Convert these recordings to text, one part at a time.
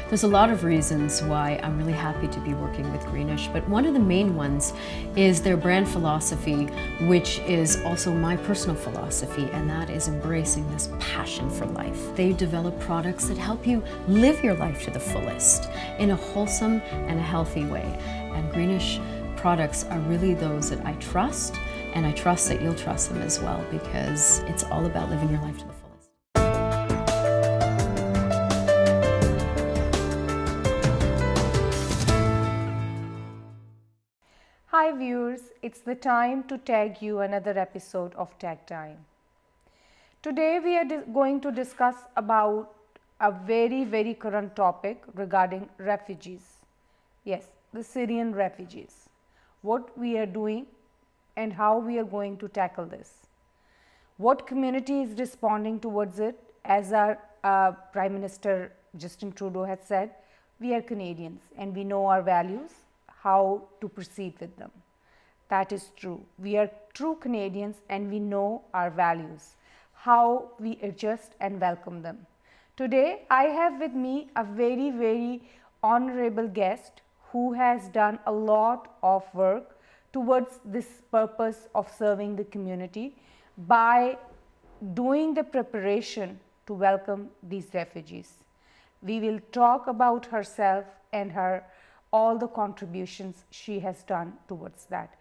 There's a lot of reasons why I'm really happy to be working with Greenish, but one of the main ones is their brand philosophy, which is also my personal philosophy, and that is embracing this passion for life. They develop products that help you live your life to the fullest in a wholesome and a healthy way. And Greenish products are really those that I trust, and I trust that you'll trust them as well, because it's all about living your life to the fullest. Hi viewers, it's the time to tag you another episode of Tag Time. Today we are going to discuss about a very current topic regarding refugees. Yes, the Syrian refugees. What we are doing and how we are going to tackle this. What community is responding towards it? As our Prime Minister Justin Trudeau has said, we are Canadians and we know our values, how to proceed with them. That is true. We are true Canadians and we know our values, how we adjust and welcome them. Today I have with me a very honorable guest who has done a lot of work towards this purpose of serving the community by doing the preparation to welcome these refugees. We will talk about herself and all the contributions she has done towards that.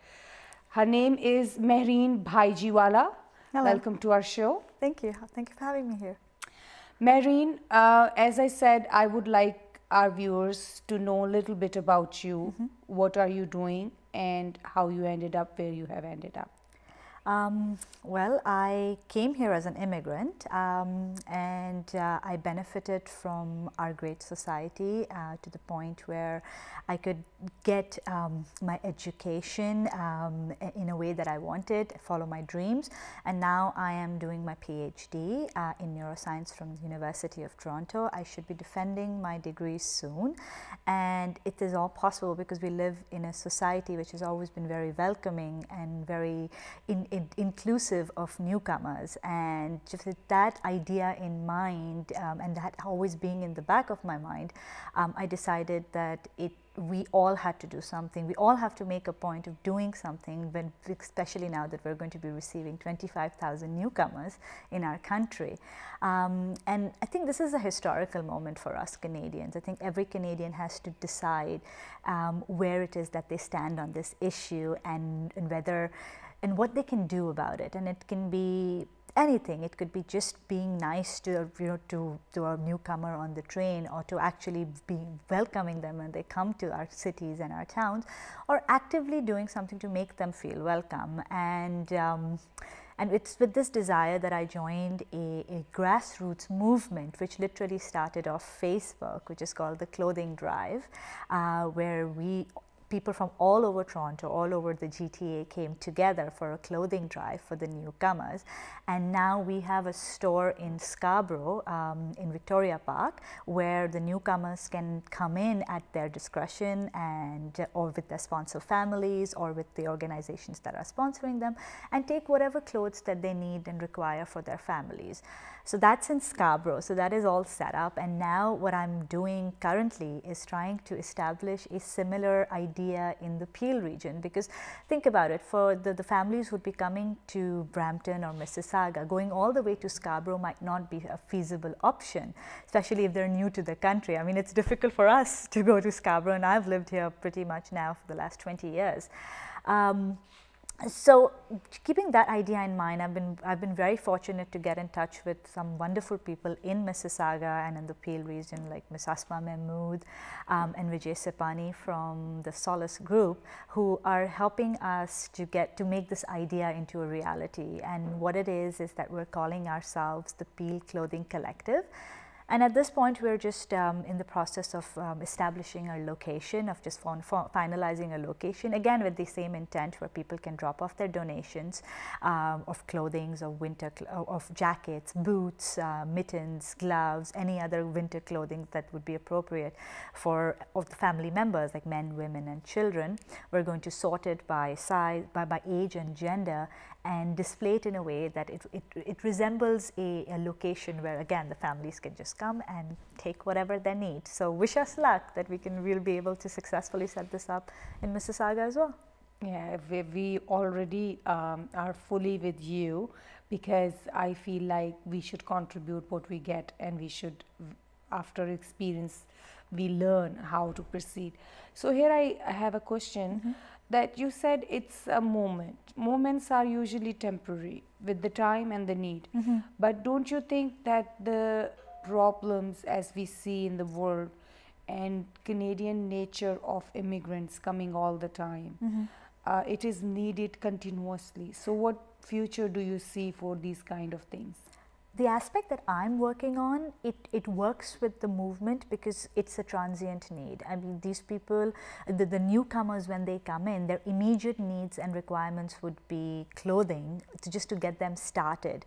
Her name is Mehereen Bhaijiwala. Hello. Welcome to our show. Thank you. Thank you for having me here. Mehereen, as I said, I would like our viewers to know a little bit about you. What are you doing and how you ended up where you have ended up? Well, I came here as an immigrant and I benefited from our great society to the point where I could get my education in a way that I wanted, follow my dreams, and now I am doing my PhD in neuroscience from the University of Toronto. I should be defending my degree soon, and it is all possible because we live in a society which has always been very welcoming and very inclusive of newcomers, and just with that idea in mind and that always being in the back of my mind, I decided that we all had to do something. We all have to make a point of doing something, when, especially now that we're going to be receiving 25,000 newcomers in our country. And I think this is a historical moment for us Canadians. I think every Canadian has to decide where it is that they stand on this issue and whether and what they can do about it. And it can be anything. It could be just being nice to a newcomer on the train, or to actually be welcoming them when they come to our cities and our towns, or actively doing something to make them feel welcome. And it's with this desire that I joined a grassroots movement which literally started off Facebook, which is called the Clothing Drive, where people from all over Toronto, all over the GTA came together for a clothing drive for the newcomers. And now we have a store in Scarborough, in Victoria Park, where the newcomers can come in at their discretion, and or with their sponsor families or with the organizations that are sponsoring them, and take whatever clothes that they need and require for their families. So that's in Scarborough. So that is all set up, and now what I'm doing currently is trying to establish a similar idea in the Peel region, because think about it, for the families who would be coming to Brampton or Mississauga, going all the way to Scarborough might not be a feasible option, especially if they're new to the country. I mean, it's difficult for us to go to Scarborough, and I've lived here pretty much now for the last 20 years. So keeping that idea in mind, I've been very fortunate to get in touch with some wonderful people in Mississauga and in the Peel region, like Ms. Asma Mahmood and Vijay Sipani from the Solace Group, who are helping us to make this idea into a reality. And what it is that we're calling ourselves the Peel Clothing Collective. And at this point, we're just in the process of establishing a location, of just finalizing a location, again with the same intent, where people can drop off their donations of clothing, of winter, of jackets, boots, mittens, gloves, any other winter clothing that would be appropriate for of the family members, like men, women, and children. We're going to sort it by size, by age and gender, and display it in a way that it resembles a location where, again, the families can just come and take whatever they need. So wish us luck that we'll be able to successfully set this up in Mississauga as well. Yeah, we already are fully with you, because I feel like we should contribute what we get, and we should, after experience, we learn how to proceed. So here I have a question, that you said it's a moment. Moments are usually temporary with the time and the need. But don't you think that the problems as we see in the world and Canadian nature of immigrants coming all the time, it is needed continuously. So what future do you see for these kind of things? The aspect that I'm working on, it works with the movement because it's a transient need. I mean, these people, the newcomers, when they come in, their immediate needs and requirements would be clothing, just to get them started.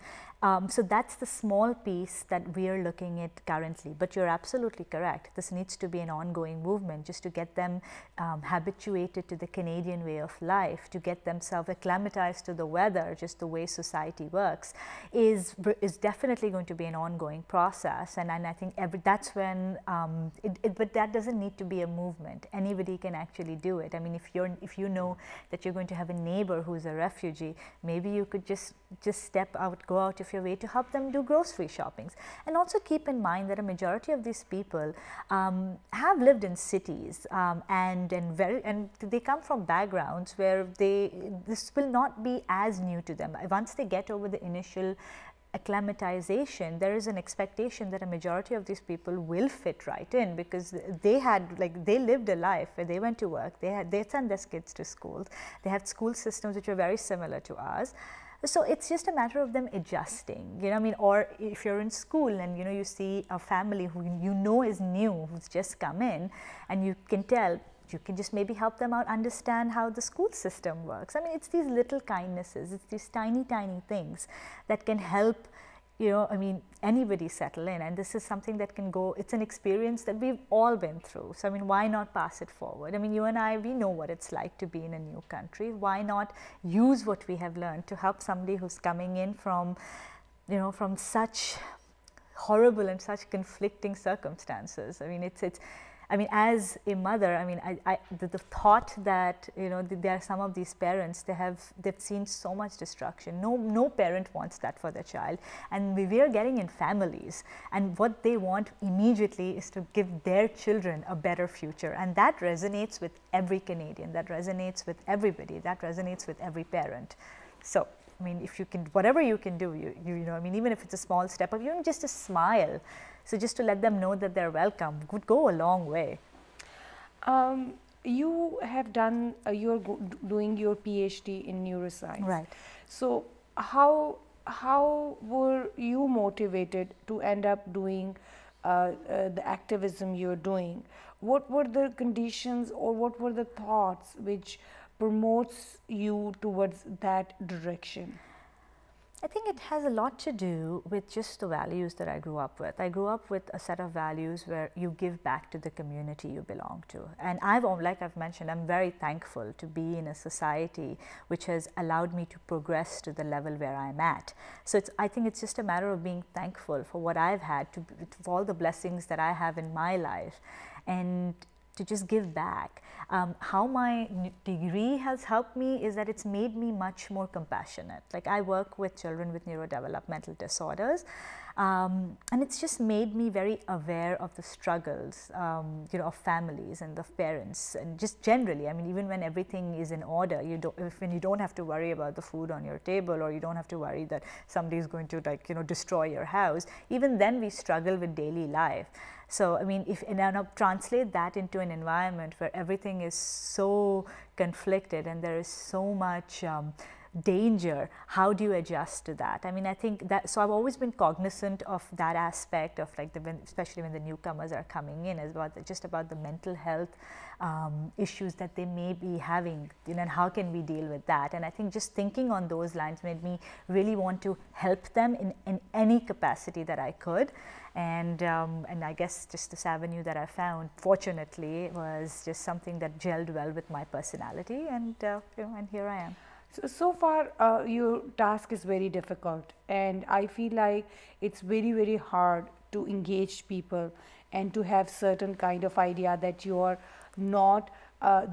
So that's the small piece that we are looking at currently. But you're absolutely correct. This needs to be an ongoing movement, just to get them habituated to the Canadian way of life, to get themselves acclimatized to the weather, just the way society works, is definitely going to be an ongoing process. And I think that's when, but that doesn't need to be a movement. Anybody can actually do it. I mean, if you know that you're going to have a neighbor who's a refugee, maybe you could just step out, go out of your way to help them do grocery shoppings. And also keep in mind that a majority of these people have lived in cities, and they come from backgrounds where this will not be as new to them. Once they get over the initial acclimatization, there is an expectation that a majority of these people will fit right in, because they lived a life where they went to work, they sent their kids to schools, they have school systems which are very similar to ours. So it's just a matter of them adjusting, you know, I mean, or if you're in school and, you know, you see a family who you know is new, who's just come in, and you can tell, you can just maybe help them out understand how the school system works. I mean, it's these little kindnesses, it's these tiny, tiny things that can help, you know, I mean, anybody settle in. And this is something that can go, it's an experience that we've all been through. So, I mean, why not pass it forward? I mean, you and I, we know what it's like to be in a new country. Why not use what we have learned to help somebody who's coming in from, you know, from such horrible and such conflicting circumstances? I mean, I mean, as a mother, I mean, the thought that, you know, there are some of these parents, they've seen so much destruction. No parent wants that for their child, and we are getting in families, and what they want immediately is to give their children a better future, and that resonates with every Canadian, that resonates with everybody, that resonates with every parent. So, I mean, if you can, whatever you can do, you know, I mean, even if it's a small step up, even just a smile. So just to let them know that they're welcome would go a long way. You have done, you're doing your PhD in neuroscience. Right. So how were you motivated to end up doing the activism you're doing? What were the conditions, or what were the thoughts which promotes you towards that direction? I think it has a lot to do with just the values that I grew up with. I grew up with a set of values where you give back to the community you belong to. And like I've mentioned, I'm very thankful to be in a society which has allowed me to progress to the level where I'm at. So I think it's just a matter of being thankful for what I've had, for all the blessings that I have in my life, and to just give back. How my degree has helped me is that it's made me much more compassionate. Like, I work with children with neurodevelopmental disorders, and it's just made me very aware of the struggles, you know, of families and of parents, and just generally, I mean, even when everything is in order, when you don't have to worry about the food on your table, or you don't have to worry that somebody is going to, like, you know, destroy your house, even then we struggle with daily life. So, I mean, and now translate that into an environment where everything is so conflicted and there is so much danger, how do you adjust to that? I mean, I think that, so I've always been cognizant of that aspect of, like, especially when the newcomers are coming in, is just about the mental health issues that they may be having, you know, and how can we deal with that? And I think just thinking on those lines made me really want to help them in any capacity that I could. And I guess just this avenue that I found, fortunately, was just something that gelled well with my personality, and you know, and here I am. So far, your task is very difficult, and I feel like it's very, very hard to engage people and to have certain kind of idea that you are not,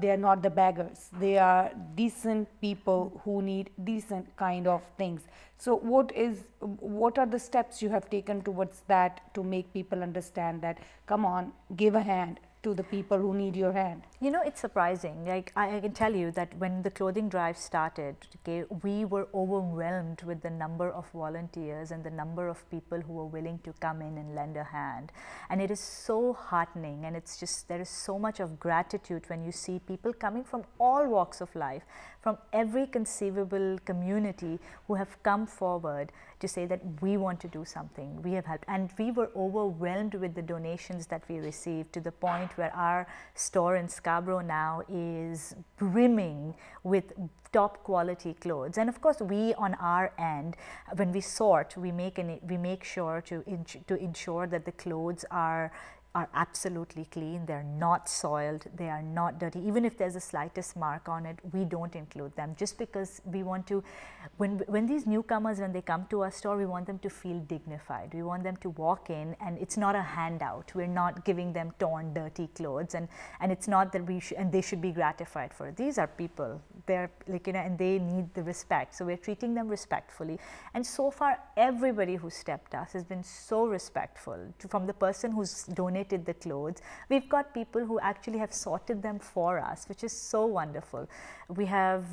they are not the beggars. They are decent people who need decent kind of things. So what are the steps you have taken towards that to make people understand that, come on, give a hand to the people who need your hand? You know, it's surprising. Like I can tell you that when the clothing drive started, okay, we were overwhelmed with the number of volunteers and the number of people who were willing to come in and lend a hand. And it is so heartening, and it's just, there is so much of gratitude when you see people coming from all walks of life, from every conceivable community, who have come forward to say that we want to do something, we have helped. And we were overwhelmed with the donations that we received, to the point where our store in Scarborough now is brimming with top quality clothes. And of course, we on our end, when we sort, we make sure to ensure that the clothes are absolutely clean, they're not soiled, they are not dirty. Even if there's a slightest mark on it, we don't include them, just because we want to, when these newcomers, when they come to our store, we want them to feel dignified. We want them to walk in and it's not a handout. We're not giving them torn, dirty clothes, and it's not that and they should be gratified for it. These are people, they're like, you know, and they need the respect. So we're treating them respectfully. And so far, everybody who stepped us has been so respectful. From the person who's donated the clothes, we've got people who actually have sorted them for us, which is so wonderful. We have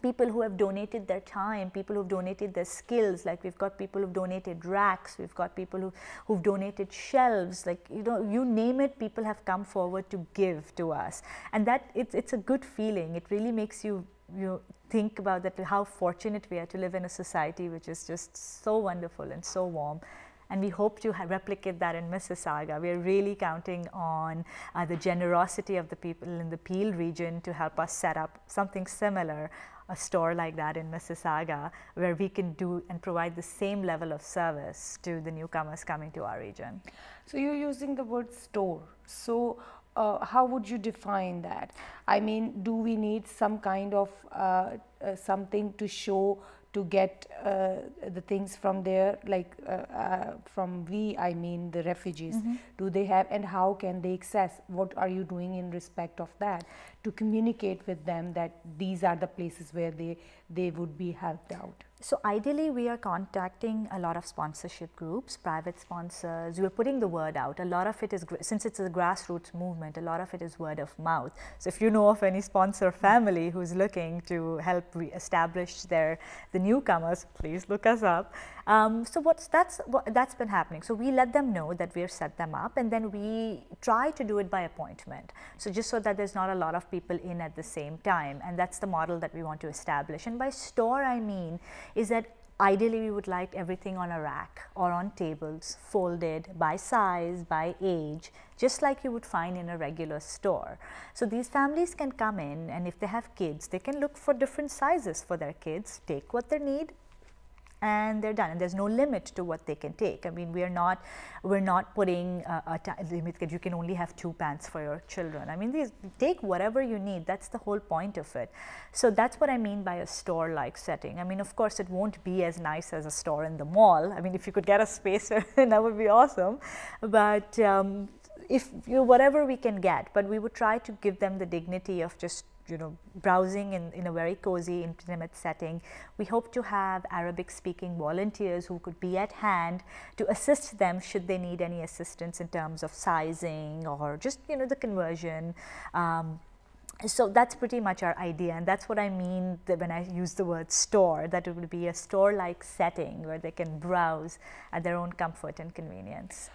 people who have donated their time, people who've donated their skills, like we've got people who've donated racks, we've got people who've donated shelves, like, you know, you name it, people have come forward to give to us. And that, it's a good feeling. It really makes you think about that, how fortunate we are to live in a society which is just so wonderful and so warm. And we hope to replicate that in Mississauga. We are really counting on the generosity of the people in the Peel region to help us set up something similar, a store like that in Mississauga, where we can do and provide the same level of service to the newcomers coming to our region. So you're using the word store. So how would you define that? I mean, do we need some kind of something to show to get the things from there, like from I mean the refugees? Do they have, and how can they access? What are you doing in respect of that to communicate with them that these are the places where they would be helped out? So ideally, we are contacting a lot of sponsorship groups, private sponsors. We're putting the word out. A lot of it is, since it's a grassroots movement, a lot of it is word of mouth. So if you know of any sponsor family who's looking to help re-establish the newcomers, please look us up. So that's been happening. So we let them know that we've set them up, and then we try to do it by appointment. So just so that there's not a lot of people in at the same time, and that's the model that we want to establish. And by store, I mean is that ideally we would like everything on a rack or on tables, folded by size, by age, just like you would find in a regular store. So these families can come in, and if they have kids, they can look for different sizes for their kids, take what they need, and they're done. And there's no limit to what they can take. I mean, we're not putting a limit that you can only have 2 pants for your children. I mean, take whatever you need. That's the whole point of it. So that's what I mean by a store-like setting. I mean, of course, it won't be as nice as a store in the mall. I mean, if you could get a space, that would be awesome. But if whatever we can get, but we would try to give them the dignity of just, you know, browsing in a very cozy, intimate setting. We hope to have Arabic-speaking volunteers who could be at hand to assist them should they need any assistance in terms of sizing or just, you know, the conversion. So that's pretty much our idea, and that's what I mean when I use the word store, that it would be a store-like setting where they can browse at their own comfort and convenience.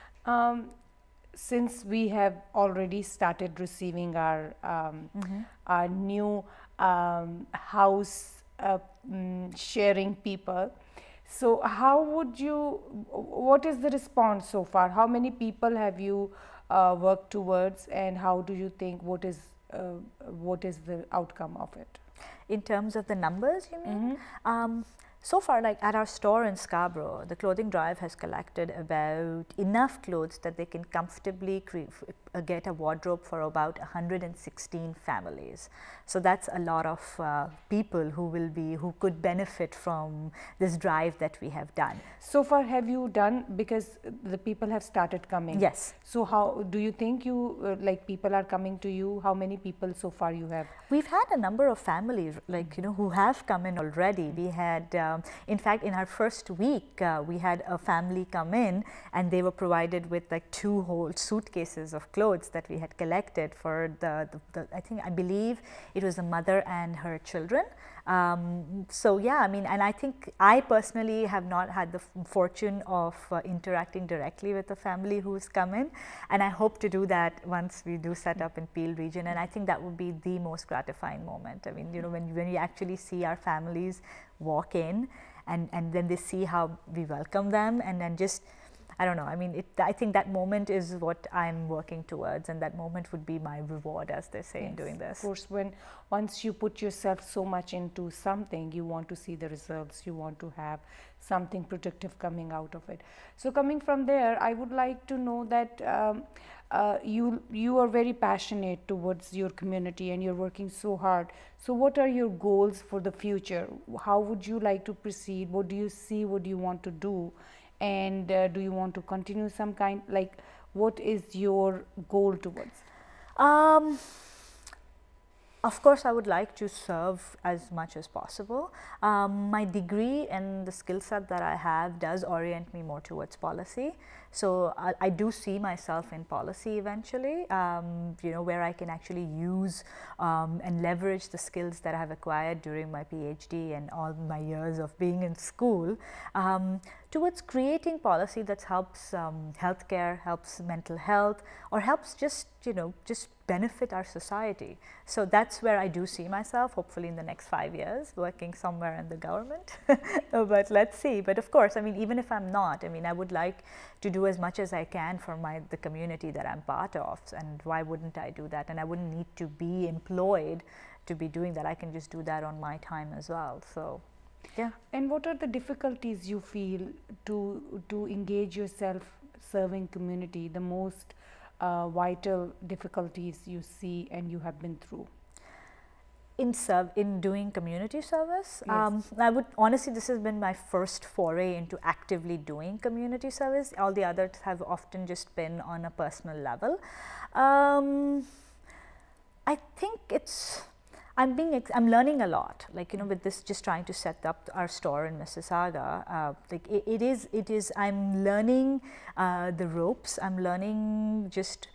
Since we have already started receiving our new house sharing people, so how would you, what is the response so far? How many people have you worked towards, and how do you think, what is the outcome of it? In terms of the numbers, you mean? So far, like at our store in Scarborough, the clothing drive has collected about enough clothes that they can comfortably get a wardrobe for about 116 families. So that's a lot of people who could benefit from this drive that we have done. So far, have you done, because the people have started coming? Yes. So how do you think you like people are coming to you? How many people so far you have? We've had a number of families, like, who have come in already. We had, in fact, in our first week, we had a family come in, and they were provided with like 2 whole suitcases of clothes that we had collected for I believe it was a mother and her children. So yeah, I mean, and I think I personally have not had the fortune of interacting directly with the family who's come in, and I hope to do that once we do set up in Peel region, and I think that would be the most gratifying moment. I mean, when you actually see our families walk in, and then they see how we welcome them, and then just, I don't know, I mean, I think that moment is what I'm working towards, and that moment would be my reward, as they say, in doing this. Of course, once you put yourself so much into something, you want to see the results, you want to have something productive coming out of it. So coming from there, I would like to know that you are very passionate towards your community, and you're working so hard. So what are your goals for the future? How would you like to proceed? What do you see? What do you want to do? And do you want to continue some kind, like, what is your goal towards? Of course, I would like to serve as much as possible. My degree and the skill set that I have does orient me more towards policy. So I do see myself in policy eventually, where I can actually use and leverage the skills that I have acquired during my PhD and all my years of being in school towards creating policy that helps healthcare, helps mental health, or helps just benefit our society. So that's where I do see myself, hopefully in the next 5 years, working somewhere in the government. But let's see. But of course, I mean, even if I'm not, I mean, I would like to do as much as I can for the community that I'm part of, and why wouldn't I do that? And I wouldn't need to be employed to be doing that. I can just do that on my time as well. So yeah. And what are the difficulties you feel to engage yourself serving community, the most vital difficulties you see and you have been through? In doing community service, Yes. I would honestly, this has been my first foray into actively doing community service. All the others have often just been on a personal level. I think I'm learning a lot, like, with this, just trying to set up our store in Mississauga. Like it is, I'm learning the ropes. I'm learning just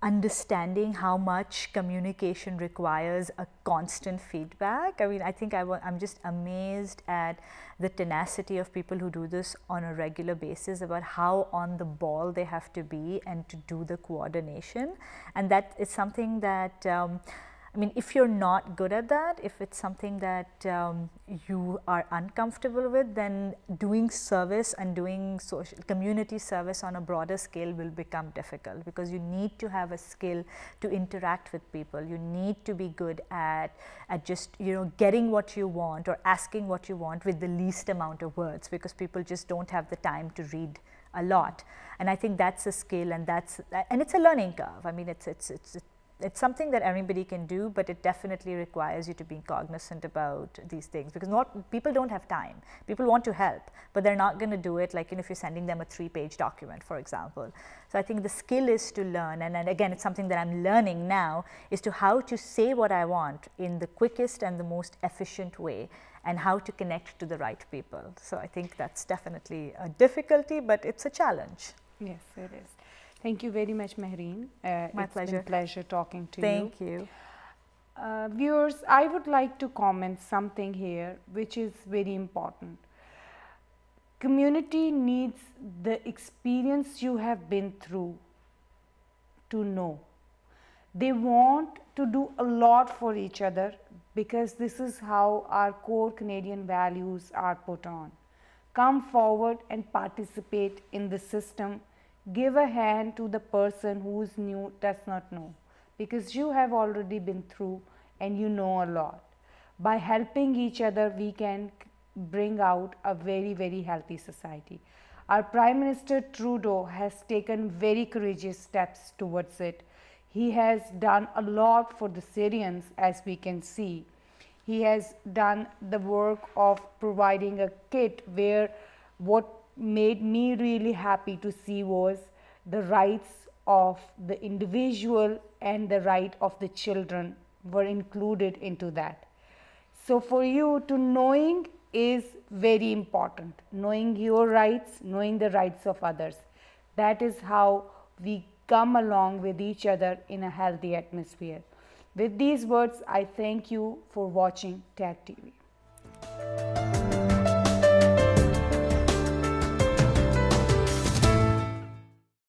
understanding how much communication requires a constant feedback. I mean, I think I'm just amazed at the tenacity of people who do this on a regular basis, about how on the ball they have to be and to do the coordination. And that is something that I mean, if you're not good at that, if it's something that you are uncomfortable with, then doing service and doing community service on a broader scale will become difficult, because you need to have a skill to interact with people. You need to be good at just, getting what you want or asking what you want with the least amount of words, because people just don't have the time to read a lot. And I think that's a skill, and it's a learning curve. I mean, it's something that anybody can do, but it definitely requires you to be cognizant about these things, because people don't have time. People want to help, but they're not going to do it like, if you're sending them a 3-page document, for example. So I think the skill is to learn, and again, it's something that I'm learning now, is to how to say what I want in the quickest and the most efficient way, and how to connect to the right people. So I think that's definitely a difficulty, but it's a challenge. Yes, it is. Thank you very much, Mehereen. My pleasure. It's been a pleasure talking to you. Thank you. Viewers, I would like to comment something here which is very important. Community needs the experience you have been through to know. They want to do a lot for each other, because this is how our core Canadian values are put on. Come forward and participate in the system. Give a hand to the person who is new, does not know, because you have already been through and you know a lot. By helping each other, we can bring out a very, very healthy society. Our Prime Minister Trudeau has taken very courageous steps towards it. He has done a lot for the Syrians, as we can see. He has done the work of providing a kit where what made me really happy to see was the rights of the individual and the right of the children were included into that. So for you to knowing is very important, knowing your rights, knowing the rights of others. That is how we come along with each other in a healthy atmosphere. With these words, I thank you for watching TAG TV.